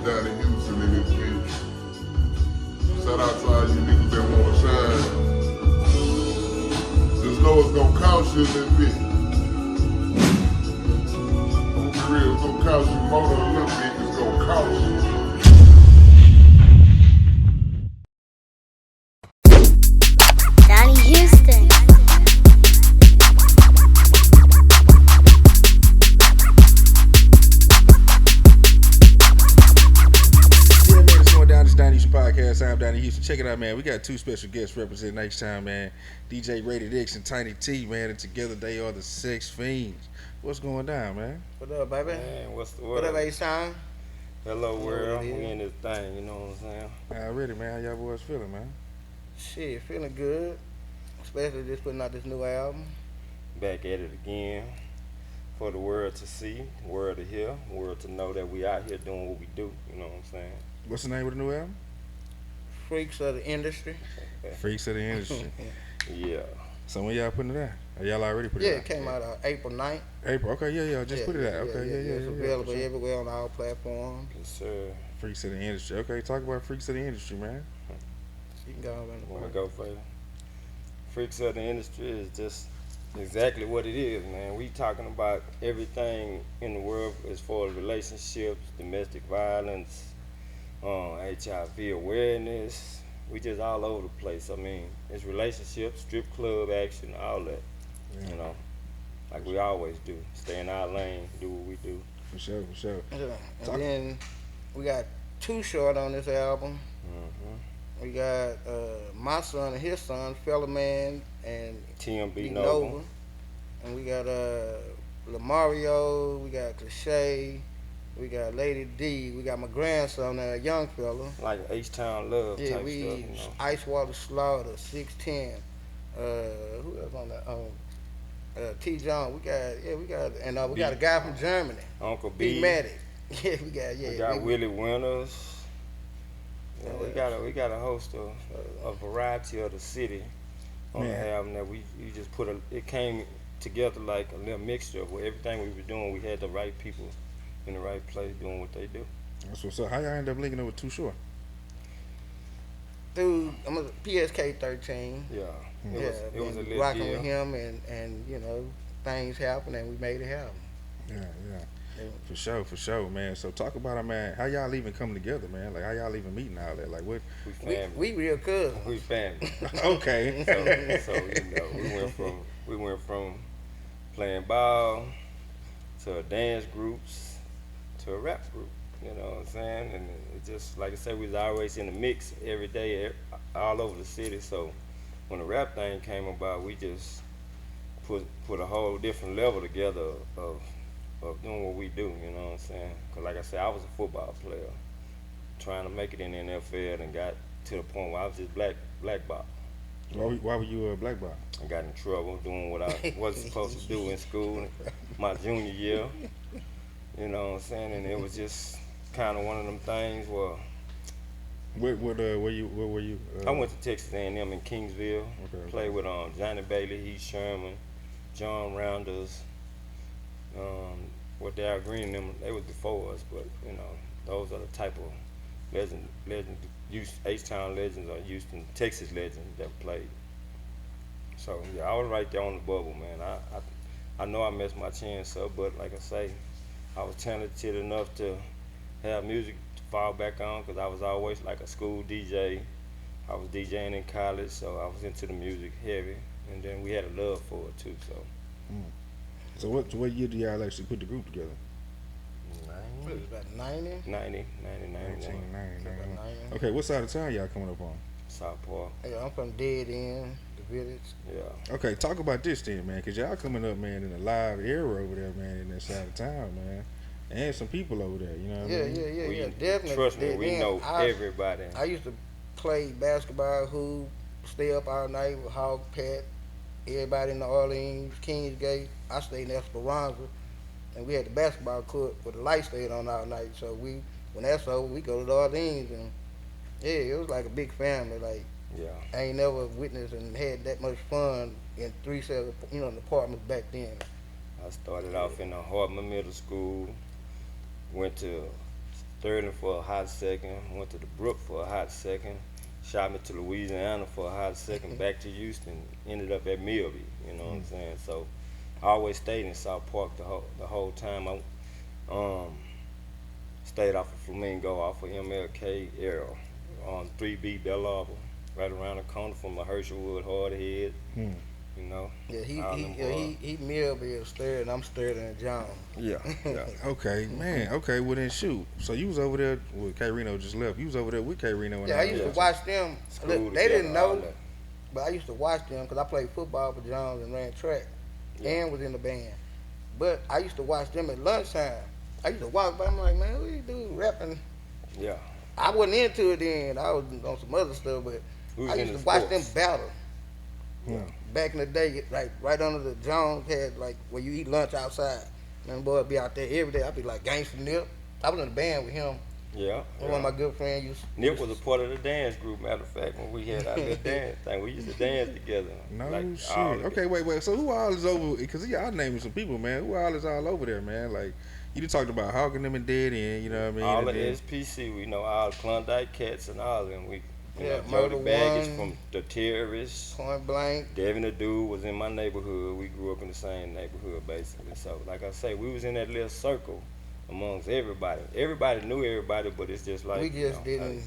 Donnie Houston in this bitch. Shout out to all you niggas that wanna shine. Just know it's gonna cost you in this bitch. For real, it's gonna cost you more than a little bit, it's gonna cost you. Donnie Houston. Down this 90's podcast. I'm Donnie Houston. Check it out, man. We got two special guests representing next time, man. DJ Rated X and Tiny T, man. And together they are the Sex Fiends. What's going down, man? What up, baby? Man, what's the word? What up, A-Sign? Hello, world. We in this thing, you know what I'm saying? Already, man. How y'all boys feeling, man? Shit, feeling good. Especially just putting out this new album. Back at it again for the world to see, world to hear, world to know that we out here doing what we do, you know what I'm saying? What's the name of the new album? Freaks of the Industry. Freaks of the Industry. Yeah. So when y'all putting it out? Are y'all already put it Yeah, out? it came out April 9th. April. Okay, yeah. Just put it out. Okay, yeah. It's available everywhere on all platforms. Yes, sir. Freaks of the Industry. Okay, talk about Freaks of the Industry, man. You can go on in the Want to front. go further? Freaks of the industry is just exactly what it is, man. We talking about everything in the world as far as relationships, domestic violence, HIV awareness. We just all over the place. I mean, it's relationships, strip club action, all that. Yeah. You know, like we always do. Stay in our lane, do what we do. For sure. Yeah. And then we got two short on this album. Mm-hmm. We got my son and his son, Fella Man and TMB Nova. Nova. And we got Lamario, we got Cliche, we got Lady D, we got my grandson, a young fella. Like H-Town Love Yeah, type we stuff, you know. Icewater Slaughter, 610. Who else on that? T. John. We got and we got a guy from Germany, Uncle B. B. Matic. We got Willie Winters. Yeah, we got a host of a variety of the city on the album that we just it came together like a little mixture of where everything we were doing, we had the right people in the right place doing what they do. That's what's up. How y'all end up linking up with Too Short? Dude, I'm a PSK 13. Yeah. It was a little rocking deal. with him and you know, things happened and we made it happen. Yeah. For sure, man. So talk about it, man. How y'all even come together, man? Like how y'all even meeting all that? Like what? We family. We real cousins. We family. Okay. So you know, we went from playing ball to dance groups to a rap group. You know what I'm saying? And it just like I said, we was always in the mix every day, all over the city. So when the rap thing came about, we just put a whole different level together of doing what we do. You know what I'm saying? Cause like I said, I was a football player, trying to make it in the NFL, and got to the point where I was just blackballed. Why were you a black ball? I got in trouble doing what I wasn't supposed to do in school my junior year. You know what I'm saying? And it was just kind of one of them things where Where were you? I went to Texas A&M in Kingsville. Okay. Played with Johnny Bailey, Heath Sherman, John Rounders, Darryl Green and them. They was before us, but you know, those are the type of legend H-Town legends or Houston, Texas legends that played. So yeah, I was right there on the bubble, man. I know I messed my chance up, but like I say, I was talented enough to have music to fall back on because I was always like a school DJ. I was DJing in college, so I was into the music heavy, and then we had a love for it too. So. So what year do y'all actually put the group together? What is it, about 90? 90. 1990. About 90. Okay, what side of town y'all coming up on? South Park. Yeah, I'm from Dead End, the village. Yeah. Okay, talk about this then, man, because y'all coming up, man, in a live era over there, man, in that side of town, man. And some people over there, you know what I mean? Yeah, definitely. Trust me, Dead we End. know everybody. I used to play basketball, hoop, stay up all night with Hog Pat, everybody in New Orleans, Kingsgate. I stayed in Esperanza, and we had the basketball court with the light stayed on all night. So when that's over, we go to New Orleans, and yeah, it was like a big family. Like Yeah. I ain't never witnessed and had that much fun in in apartments back then. I started off in Hartman Middle School, went to Sterling for a hot second. Went to the Brook for a hot second. Shot me to Louisiana for a hot second. Back to Houston. Ended up at Milby. You know what I'm saying? So I always stayed in South Park the whole time. I stayed off of Flamingo, off of MLK Arrow, on 3B Bell Arbor, right around the corner from the Herschelwood Hardhead. You know. Yeah, he he Millville Sterling, I'm Sterling and John. Yeah. Okay, man. Okay, well then shoot. So you was over there with K Reno just left. You was over there with K Reno and Yeah, I used to watch them. School Look, they together, didn't all know, that. but I used to watch them because I played football for Johns and ran track and was in the band. But I used to watch them at lunchtime. I used to walk by, I'm like, man, what you do rapping? Yeah. I wasn't into it then. I was on some other stuff, but We was I in used the to watch them sports. battle. Yeah. Back in the day, like right under the Jones had like where you eat lunch outside. Man, boy, I'd be out there every day. I'd be like Gangsta Nip. I was in the band with him. Yeah. One of my good friends used. Nip was a part of the dance group, matter of fact, when we had our little dance thing. We used to dance together. No like, shit. all of Okay, it. wait. So who all is over? Because y'all naming some people, man. Who all is all over there, man? Like you done talked about Hawk and them and Dead End. You know what I mean? All And of then- SPC, we know all the Klondike Cats and all of them. We, you Yeah, know, Jody Murder Baggage One. from the Terrorists. Point blank. Devin the Dude was in my neighborhood. We grew up in the same neighborhood, basically. So, like I say, we was in that little circle amongst everybody. Everybody knew everybody, but it's just like We just didn't. we was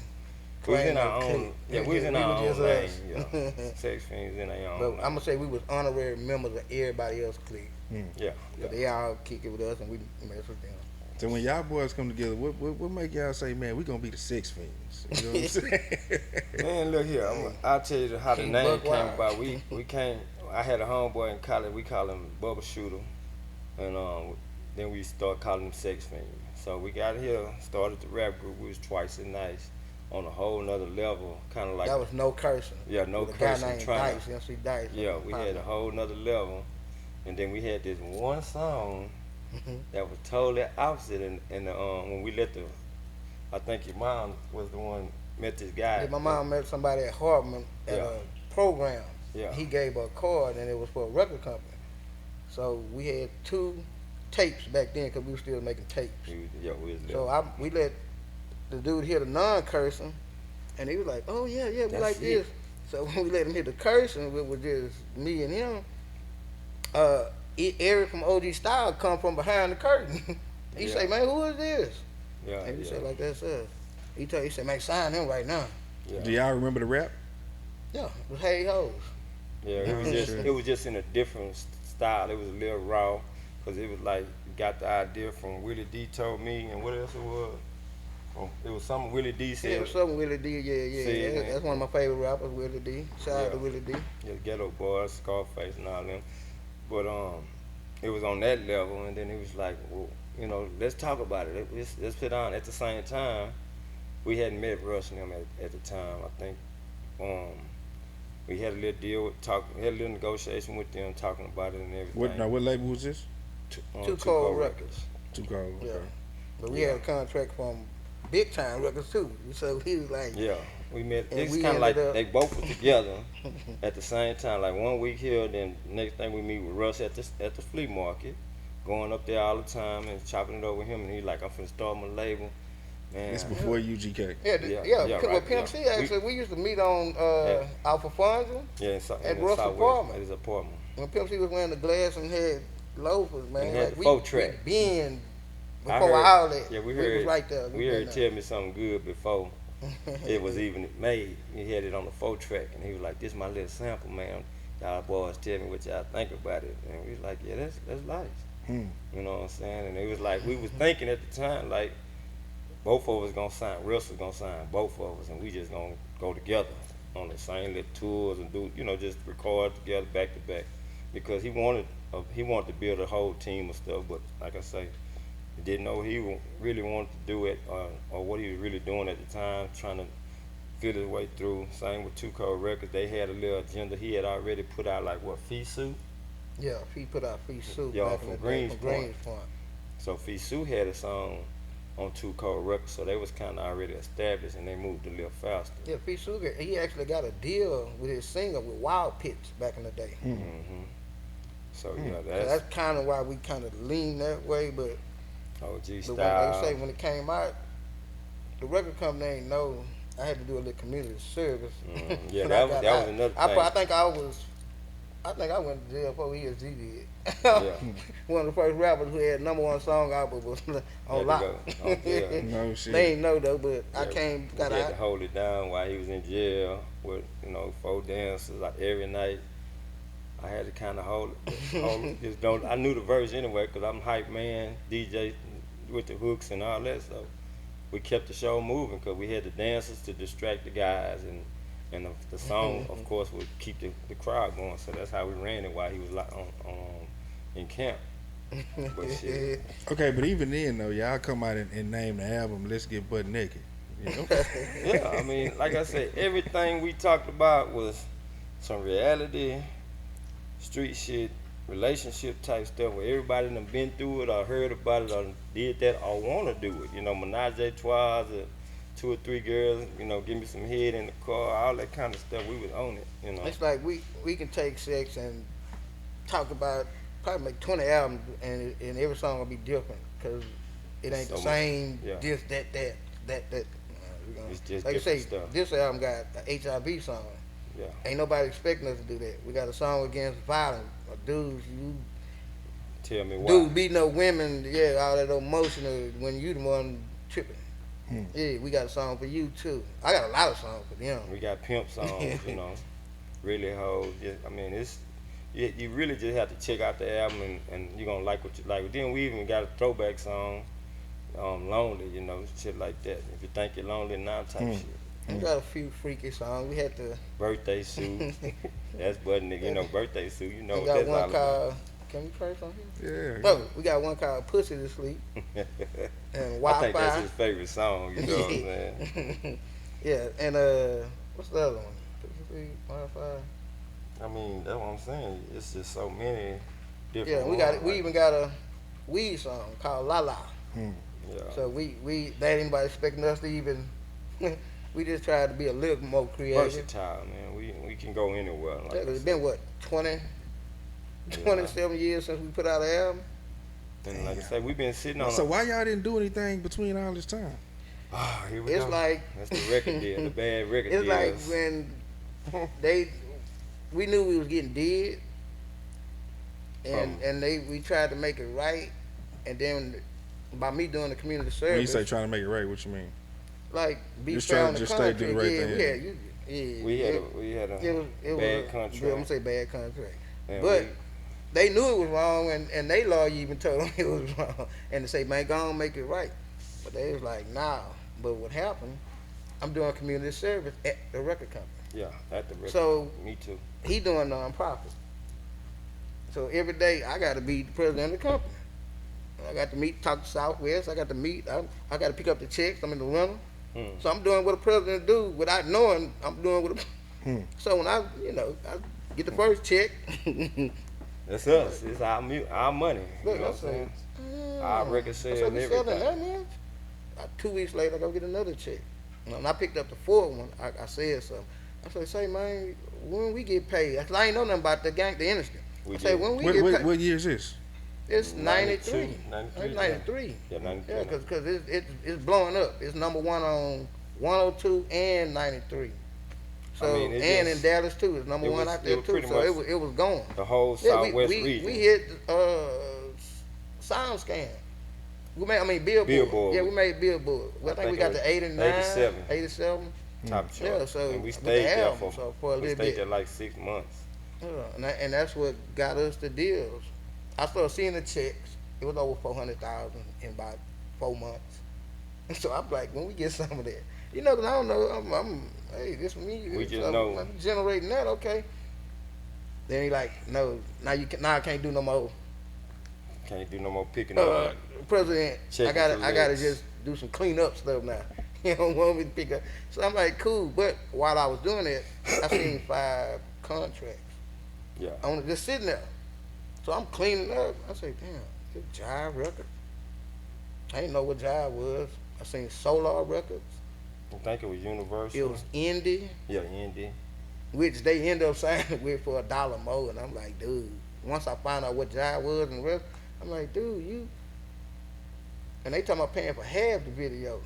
claim in our that own. clique. Yeah, we was in our just own lane. us. Yeah, Sex Fiends in our own. But lane. I'm gonna say we was honorary members of everybody else's clique. Yeah. But they all kick it with us and we mess with them. So when y'all boys come together, what make y'all say, man, we gonna be the Sex Fiends? You know what I'm saying? Man, look here. I'll tell you how the King name Buck came Wild. about. We came. I had a homeboy in college. We call him Bubba Shooter, and then we started calling him Sex Fiends. So we got here, started the rap group. We was twice as nice, on a whole nother level, kind of like That was no cursing. yeah, no With a guy cursing. named Trying Dice, MC Dice. yeah, we had a whole nother level, and then we had this one song that was totally opposite. And when we let I think your mom was the one met this guy. Yeah, my mom met somebody at Hartman at Yeah. a program. Yeah. He gave her a card and it was for a record company. So we had 2 tapes back then because we were still making tapes. We was So we let the dude hear the non-cursing and he was like, oh yeah, we That's like it. this. So when we let him hear the cursing, it was just me and him. Eric from OG Style come from behind the curtain. He Yeah. say, man, who is this? yeah, And we yeah, said, like, that's us. He said, man, sign him right now. yeah. Do y'all remember the rap? Yeah, it was Hey Hoes. Yeah, it was just in a different style. It was a little raw, cause it was like got the idea from Willie D told me, and what else it was? It was something Willie D Yeah, it said. was something Willie D. Say Yeah. it, man. That's one of my favorite rappers, Willie D. Shout out to Yeah. Willie D. Yeah, Ghetto Boys, Scarface, and all them. But it was on that level, and then it was like, well, you know, let's talk about it. Let's put on. At the same time, we hadn't met Russ and them at the time. I think we had a little deal with had a little negotiation with them, talking about it and everything. What label was this? Two Cold Records. Too Cold. Yeah. Okay. But we had a contract from Big Time Records too. So he was like, Yeah, we met. And It's we kind of like ended up- they both were together at the same time. Like 1 week here, then next thing we meet with Russ at the flea market, going up there all the time and chopping it over with him. And he's like, I'm finna start my label. Man, It's before UGK. Yeah, Well, right, Pimp C yeah. actually, we used to meet on Yeah. Alpha Fonza. yeah, at in Russ's Southwest, apartment. at his apartment. When Pimp C was wearing the glass and had loafers, man. And had like the 4-track. We been I before heard- all that. Yeah, we was heard. right there. We heard tell me something good before it was even made. He had it on the 4-track, and he was like, "This my little sample, man. Y'all boys tell me what y'all think about it." And we was like, "Yeah, that's nice." Hmm. You know what I'm saying? And it was like we was thinking at the time, like both of us gonna sign. Russ was gonna sign both of us, and we just gonna go together on the same little tours and do, just record together back to back, because he wanted to build a whole team of stuff. But like I say, he didn't know he really wanted to do it or what he was really doing at the time, trying to feel his way through. Same with Two Cold Records. They had a little agenda. He had already put out like what, Fisu? Yeah, he put out Free Soup Yeah, back from in the day, Greenspoint. from Greenspoint. So Fisu had a song on Two Cold Records, so they was kind of already established, and they moved a little faster. Yeah, Free Soup, he actually got a deal with his singer with Wild Pitch back in the day. hmm So yeah, So that's kind of why we kind of lean that way, but OG the way they style. say when it came out, the record company ain't know. I had to do a little community service. Yeah, And that was another thing. I think I went to jail before ESG did. Yeah. One of the first rappers who had #1 song album was Had on to lock. go. Oh, yeah. No shit. They ain't know though, but I Yeah, came, we got had out. to hold it down while he was in jail with 4 dancers like every night. I had to kind of hold it. Just don't. I knew the verse anyway because I'm hype man, DJ with the hooks and all that. So we kept the show moving because we had the dancers to distract the guys and the song, of course, would keep the crowd going. So that's how we ran it while he was like on in camp. But shit. Okay, but even then though, y'all come out and name the album "Let's Get Butt Naked." You know? Yeah, I mean, like I said, everything we talked about was some reality, street shit, relationship type stuff where everybody done been through it or heard about it or did that or want to do it. Menage a trois, 2 or 3 girls, give me some head in the car, all that kind of stuff. We would own it, It's like we can take sex and talk about, probably make 20 albums and every song will be different because it ain't So the much, same, yeah. this, that. It's just Like I say, different stuff. this album got an HIV song. Yeah. Ain't nobody expecting us to do that. We got a song against violence. Dudes, Tell me why. dudes beating up women, yeah, all that emotional when you the one tripping. Yeah, we got a song for you too. I got a lot of songs for them. We got pimp songs, really hoes. I mean, you really just have to check out the album and you're going to like what you like. But then we even got a throwback song, Lonely, shit like that. If you think you're lonely now type shit. We got a few freaky songs. We had to. Birthday suit. That's butt nigga, birthday suit. We What got that's one all about. called. Can we curse on here? Yeah. No, we got one called "Pussy to Sleep" and I think that's "Wi-Fi." his favorite song, you know what I'm saying? Yeah, and what's the other one? Pussy to Sleep, Wi-Fi. I mean, that's what I'm saying. It's just so many different Yeah, we ones, got it. We like- even got a weed song called "La La." Yeah. So that ain't anybody expecting us to even. We just tried to be a little more creative. Versatile, man. We can go anywhere. Like Yeah, 'cause it's been what 27 years since we put out an album. and like I said, we've been sitting on. So why y'all didn't do anything between all this time? Here we It's go. like That's the record deal, the bad record it's like deals. when we knew we was getting dead, and we tried to make it right, and then by me doing the community When you service, say trying to make it right, what you mean? like be Just found trying in to the just stay country, do the right yeah, thing. yeah, we had a it was bad I'm contract. gonna say bad contract, And but we- they knew it was wrong, and they lawyer even told them it was wrong, and they say, man, go on, make it right, but they was like, nah. But what happened? I'm doing community service at the record company. yeah, at the record. So me too. he doing nonprofit. So every day I got to be the president of the company. I got to meet, talk to Southwest. I got to meet. I got to pick up the checks. I'm in the rental. So I'm doing what a president do without knowing I'm doing what. So when I get the first check. That's us. It's our money. Look, you know I what I'm saying? say, Our record I sales said, and we selling everything. that much? 2 weeks later, I go get another check. When I picked up the fourth one, I said something. I said, say, man, when we get paid? I ain't know nothing about the industry. We I said, did. when we get paid? What year is this? It's 93. 93, It's 93. Yeah, 93. Yeah, because it's blowing up. It's number one on 102 and 93. So I mean, it and just- in Dallas too, it's number it one was- out it there was too. pretty So much it was going. The whole Yeah, Southwest region. we hit Sound Scan. Billboard. Billboard. Yeah, we made Billboard. Well, I think we got it was to 89, 87. 87. Top chart. Yeah, so and we with stayed the there album, so for a we little stayed bit. there like 6 months. Yeah, and that's what got us the deals. I started seeing the checks. It was over 400,000 in about 4 months. So I'm like, when we get some of that, because I don't know. Hey, this for me. We just I'm know. generating that, okay. Then he like, no, now I can't do no more. Can't do no more picking up. President, Checking I gotta collects. just do some cleanup stuff now. You don't want me to pick up. So I'm like, cool. But while I was doing it, I seen 5 contracts. Yeah. I was just sitting there. So I'm cleaning up. I say, damn, it's Jive Records. I didn't know what Jive was. I seen Solar Records. I think it was Universal. It was Indie, Yeah, Indy. which they end up signing with for $1 more. And I'm like, dude, once I found out what Jive was and the rest, I'm like, dude, you. And they talking about paying for half the video.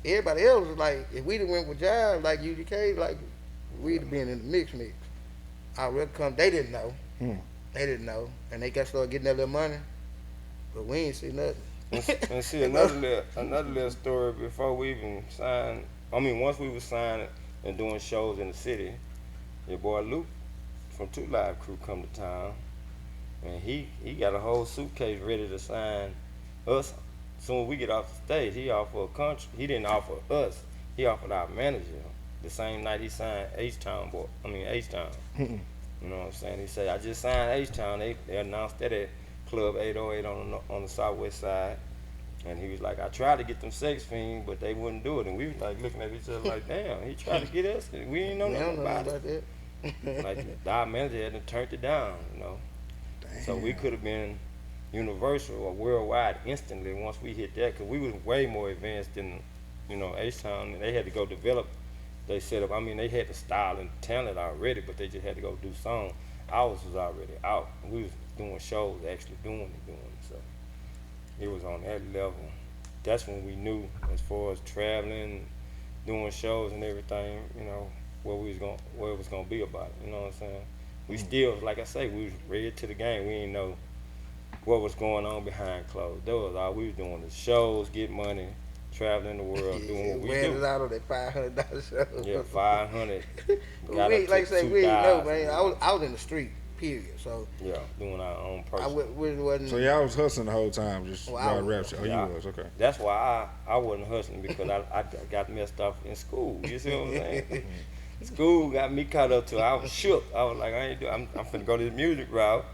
everybody else was like, if we'd have went with Jive, like UGK, like, we'd have been in the mix. Our record come, they didn't know. They didn't know. And they got started getting that little money. But we ain't see nothing. And see another little story before we even signed. I mean, once we was signed and doing shows in the city, your boy Luke from 2 Live Crew come to town, and he got a whole suitcase ready to sign us. Soon as we get off the stage, he offered a country. He didn't offer us. He offered our manager. The same night he signed H-Town. You know what I'm saying? He said, I just signed H-Town. They announced that at Club 808 on the southwest side. And he was like, I tried to get them Sex Fiends, but they wouldn't do it. And we was like looking at each other like, damn, he tried to get us. We didn't know nothing about it. Like, our manager hadn't turned it down, you know. Damn. So we could have been universal or worldwide instantly once we hit that, because we was way more advanced than, you know, H-Town. And they had to go develop they setup. I mean, they had the style and talent already, but they just had to go do songs. Ours was already out. We was doing shows, actually doing it. So it was on that level. That's when we knew, as far as traveling, doing shows and everything, you know, what it was gonna be about. You know what I'm saying? We still, like I say, we was ready to the game. We didn't know what was going on behind closed doors. All we was doing is shows, get money, traveling the world, doing what we wearing do. it out on that $500 show. Yeah, 500. But we, like I say, we didn't know, man. I was in the street, period. So yeah, doing our own I personal. wasn't. So y'all was hustling the whole time, just Well, I rap was. shit. Oh, Yeah. you was, okay. That's why I wasn't hustling, because I got messed up in school. You see what I'm saying? School got me caught up to. I was shook. I was like, I'm finna go this music route,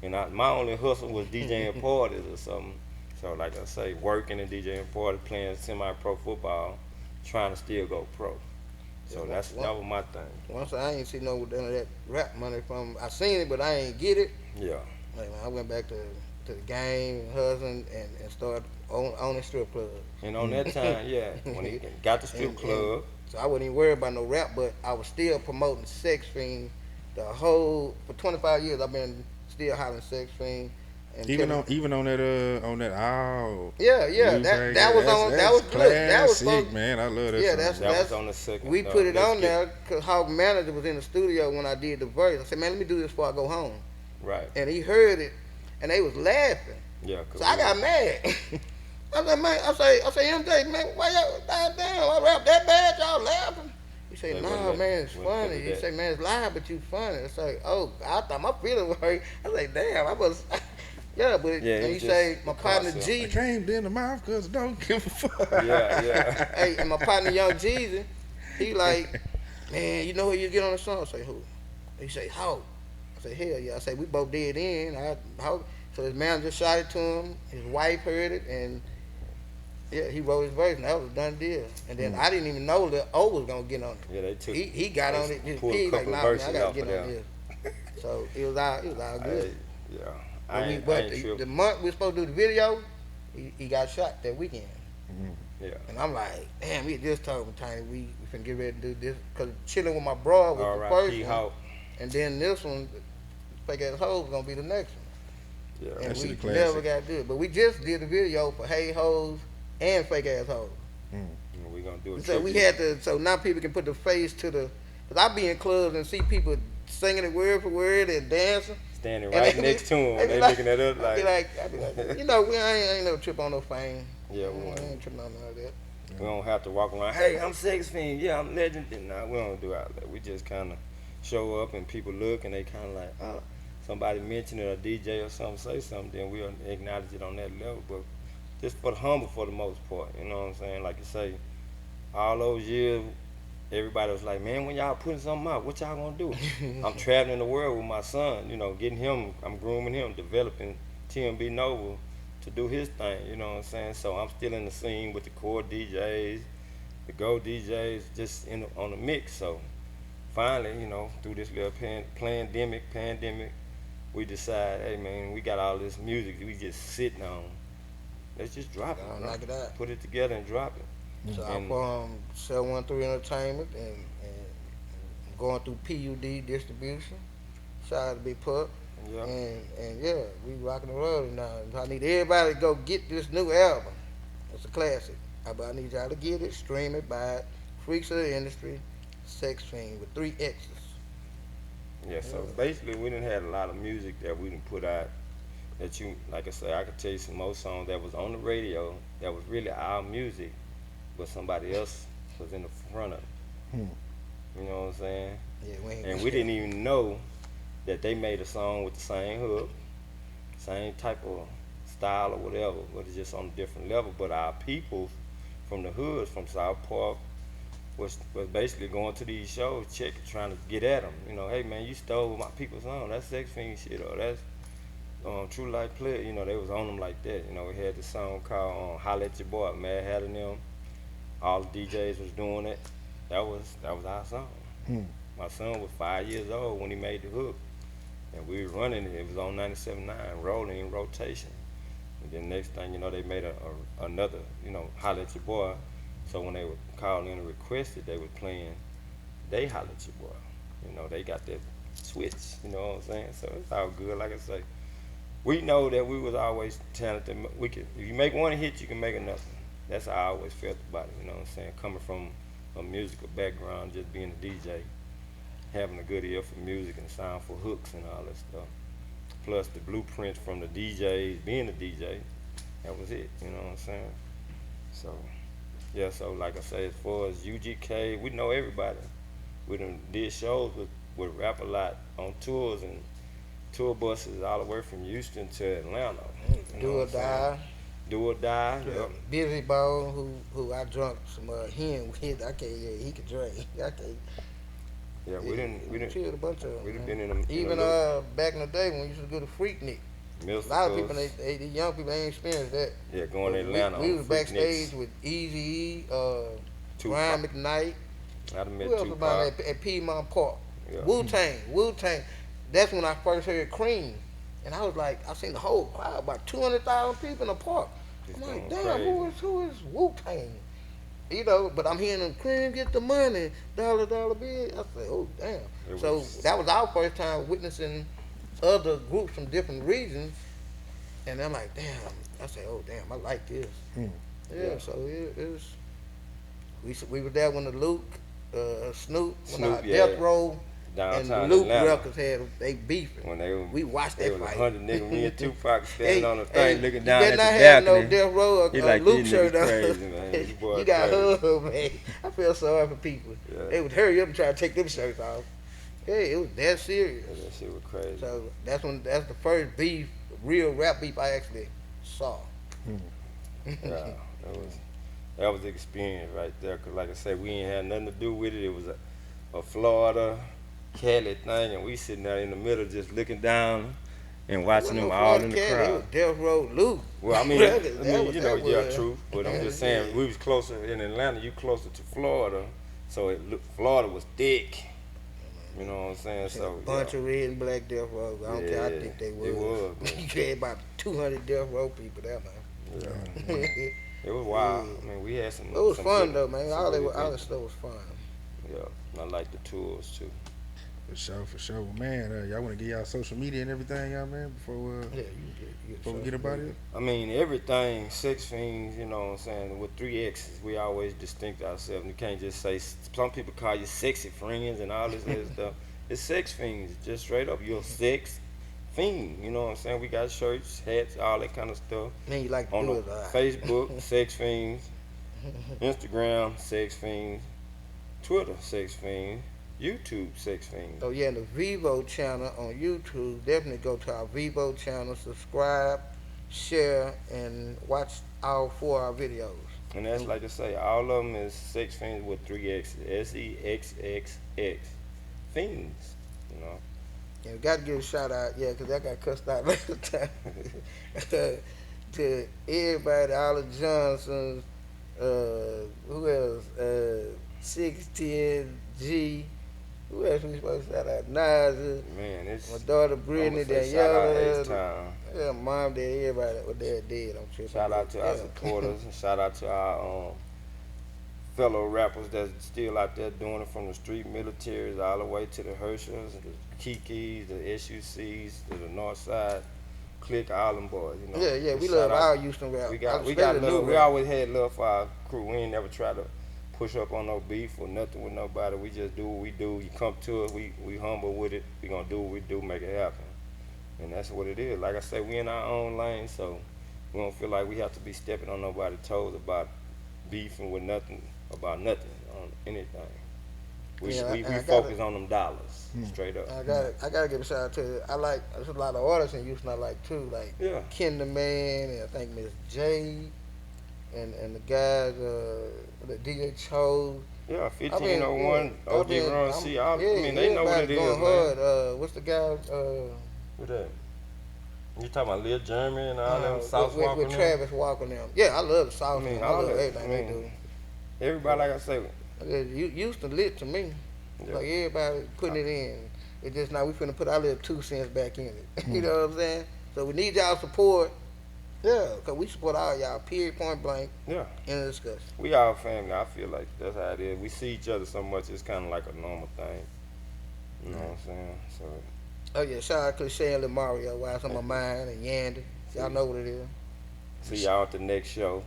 and my only hustle was DJing parties or something. So like I say, working and DJing parties, playing semi-pro football, trying to still go pro. So Yeah, that was my thing. Once I ain't see none of that rap money from. I seen it, but I ain't get it. Yeah. Like, man, I went back to the game, hustling, and started owning strip clubs. And on that time, yeah, when he got the strip club. So I wasn't even worried about no rap, but I was still promoting Sex Fiends. For 25 years, I've been still hollering Sex Fiends. And Even on that Yeah, that was on. That was good. That was sick, man. I love that. Yeah, song. that's That was on the second. we put it on there because Hawk manager was in the studio when I did the verse. I said, man, let me do this before I go home. Right. And he heard it, and they was laughing. Yeah. So I got mad. I said, man, I say, MJ, man, why y'all damn? I rap that bad, y'all laughing. He said, They nah, wouldn't man, let- it's wouldn't funny. let He that. said, man, it's live, but you funny. It's like, oh, I thought my feelings were hurt. I was like, damn, I was, yeah, but Yeah, and it he was say, just my a partner concept. G, I came in the mouth because I don't give a fuck. Yeah. hey, and my partner Young Jeezy, he like, man, you know who you get on the song? I say, who? He say, Hawk. I say, hell yeah. I say, we both dead in. Hawk. So his manager shot it to him. His wife heard it, and yeah, he wrote his verse, and that was a done deal. And then I didn't even know that O was gonna get on it. Yeah, they took. He got on it. His pulled a P like, couple nah, man, verses I gotta off get of on there. this. So it was all good. Yeah. But, I ain't the tripping. month we were supposed to do the video, he got shot that weekend. Yeah. And I'm like, damn, we just told him, Tiny, we finna get ready to do this. Because chilling with my bro was the R.I.P. first one. Hawk. And then this one, Fake Ass Hoes, gonna be the next one. Yeah. And That we shit a classic. never got to do it. But we just did the video for Hey Hoes and Fake Ass Hoes. We're gonna do it. So we had to, so now people can put the face to the, because I be in clubs and see people singing it word for word and dancing. standing And right they be- next to him. they be They like- looking at us I be like, like, you know, I ain't no trip on no fame. Yeah, we I won't. ain't tripping on none of that. we don't have to walk around. Hey, I'm Sex Fiend. Yeah, I'm Legend. Nah, we don't do all that. We just kind of show up and people look and they kind of like, oh, somebody mention it or DJ or something say something, then we'll acknowledge it on that level. But just for the humble for the most part, you know what I'm saying? Like you say, all those years, everybody was like, man, when y'all putting something out, what y'all gonna do? I'm traveling the world with my son, you know, getting him, I'm grooming him, developing TMB Nova to do his thing, you know what I'm saying? So I'm still in the scene with the core DJs, the Go DJs, just on the mix. So finally, you know, through this little pandemic, we decide, hey man, we got all this music we just sitting on. Let's just drop it. bro. Knock it out. Put it together and drop it. So And- I'm from 713 Entertainment and going through PUD distribution. Shout out to Big Pup. Yeah. And yeah, we rocking the road now. I need everybody to go get this new album. It's a classic. But I need y'all to get it, stream it, buy it. Freaks of the Industry, Sex Fiends with 3 X's. Yeah, so basically we done had a lot of music that we done put out that you, like I said, I could tell you some more songs that was on the radio that was really our music, but somebody else was in the front of it. You know what I'm saying? Yeah, And we didn't even know that they made a song with the same hook, same type of style or whatever, but it's just on a different level. But our people from the hoods, from South Park, was basically going to these shows, trying to get at them. You know, hey man, you stole my people's song. That's Sex Fiend shit, or that's True Life Player. You know, they was on them like that. You know, we had this song called "Holla at Your Boy," Mad Hatter and them. All the DJs was doing it. That was our song. My son was 5 years old when he made the hook, and we was running it. It was on 97.9, rolling in rotation. And then next thing you know, they made another, Holla at Your Boy. So when they would call in and request it, they were playing they Holla at Your Boy. You know, they got that switch, you know what I'm saying? So it's all good. Like I say, we know that we was always talented. If you make one hit, you can make another. That's how I always felt about it, you know what I'm saying? Coming from a musical background, just being a DJ, having a good ear for music and sound for hooks and all that stuff. Plus the blueprints from the DJs, being a DJ, that was it, you know what I'm saying? So, yeah, so like I say, as far as UGK, we know everybody. We done did shows with Rap-A-Lot on tours and tour buses all the way from Houston to Atlanta. Do or Die. Do or Die, Yeah. yep. Busy Bone, who I drunk some hen with. I can't. Yeah, he could drink. I can't. Yeah, we didn't Chilled a bunch of them. we done man. been in them. Even back in the day when we used to go to Freaknik. A lot of people, the young people, they ain't experienced that. Yeah, going to Atlanta. We on was Freakniks. backstage with Eazy-E, Brian McKnight. I done met Who else was about Tupac. at Piedmont Park? Yeah. Wu-Tang. That's when I first heard Cream. And I was like, I seen the whole crowd, about 200,000 people in the park. Just I'm like, going damn, who is Wu-Tang? You know, but I'm hearing them Cream get the money, dollar bill. I said, oh, damn. So that was our first time witnessing other groups from different regions. And I'm like, damn. I said, oh, damn, I like this. Yeah, so it was, we were there when the Luke, Snoop, Snoop, Death Row, downtown and Luke Atlanta. Records they beefing. When We watched they that was fight. 100 niggas, me and Tupac standing on the thing, looking you down better at not the have balcony. no Death Row He or like, Luke these shirt niggas on. crazy, man. These boys You got crazy. hugged, man. I feel sorry for people. Yeah. They would hurry up and try to take them shirts off. Hey, it was that serious. Yeah, that shit was crazy. So that's the first beef, real rap beef I actually saw. Yeah, that was the experience right there. Cause like I said, we ain't had nothing to do with it. It was a Florida, Cali thing, and we sitting there in the middle just looking down and watching them all in the It crowd. was Death Row Luke. Well, I mean, That was- true. But I'm just saying, we was closer in Atlanta. You closer to Florida, so Florida was thick. You know what I'm saying? So Bunch of red and black Death Row. I don't care. I Yeah, think they it was. was, man. You had about 200 Death Row people there, man. yeah, it was wild. I mean, we had some. It was some fun good- though, man. some All good that events. stuff was fun. Yeah, I like the tours too. For sure. Man, y'all want to get y'all social media and everything, y'all, man, before Yeah, we get about it? I mean, everything, Sex Fiends, you know what I'm saying, with 3 X's, we always distinct ourselves. You can't just say, some people call you Sexy Friends and all this other stuff. It's Sex Fiends, just straight up. You're a sex fiend, you know what I'm saying? We got shirts, hats, all that kind of stuff. Man, you like to On do the it, all right. Facebook, Sex Fiends. Instagram, Sex Fiends. Twitter, Sex Fiends. YouTube, Sex Fiends. Oh yeah, and the Vivo channel on YouTube. Definitely go to our Vivo channel, subscribe, share, and watch all 4 of our videos. And that's like I say, all of them is Sex Fiends with 3 X's. SEXXX. Fiends, you know. Yeah, we got to give a shout out, yeah, because I got cussed out last time. to everybody, all the Johnsons, who else? 610G. Who else we supposed to shout out? Nazis. Man, it's My daughter Brittany, shout out Daniela. H-Town. Yeah, mom, dad, everybody. Well, they're dead. I'm tripping. Shout out to our supporters and shout out to our fellow rappers that's still out there doing it, from the street militaries all the way to the Herschels, the Kikis, the SUCs, to the North Side. Click, all them boys. You know. Yeah, we Shout love out. our Houston rap. We got Especially new love. We rap. always had love for our crew. We ain't never try to push up on no beef or nothing with nobody. We just do what we do. You come to us, we humble with it. We gonna do what we do, make it happen. And that's what it is. Like I said, we in our own lane, so we don't feel like we have to be stepping on nobody's toes about beefing with nothing, about nothing, on anything. We focus on them dollars, straight up. I gotta give a shout out to I like there's a lot of artists in Houston I like too, like Yeah. Kinder Man and I think Miss J and the guys the DJ Chose. Yeah, 1501, OG Run C. I mean, they know what it is, going man. hard. What's the guy? Who that? You talking about Lil Jeremy and all them South with Walker? Travis Walker them. Yeah, I love the South. I mean, I all love that. everything I mean, they do. Everybody, like I say, Houston lit to me. Yeah. Like everybody putting it in. It's just now we finna put our little 2 cents back in it. You know what I'm saying? So we need y'all support. Yeah, because we support all y'all, period, point blank, yeah, in the discussion. we all family. I feel like that's how it is. We see each other so much, it's kind of like a normal thing. You know what I'm saying? So, Oh yeah, shout out to Shay and Lil Mario, Wise on My Mind, and Yandy. Y'all know what it is. see y'all at the next show.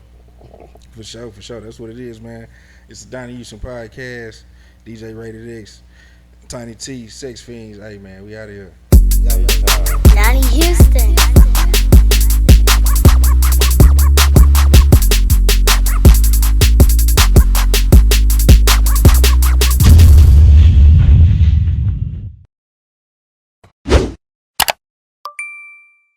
For sure. That's what it is, man. It's the Donnie Houston podcast. DJ Rated X, Tiny T, Sex Fiends. Hey, man, we out of here. Next time. Donnie Houston.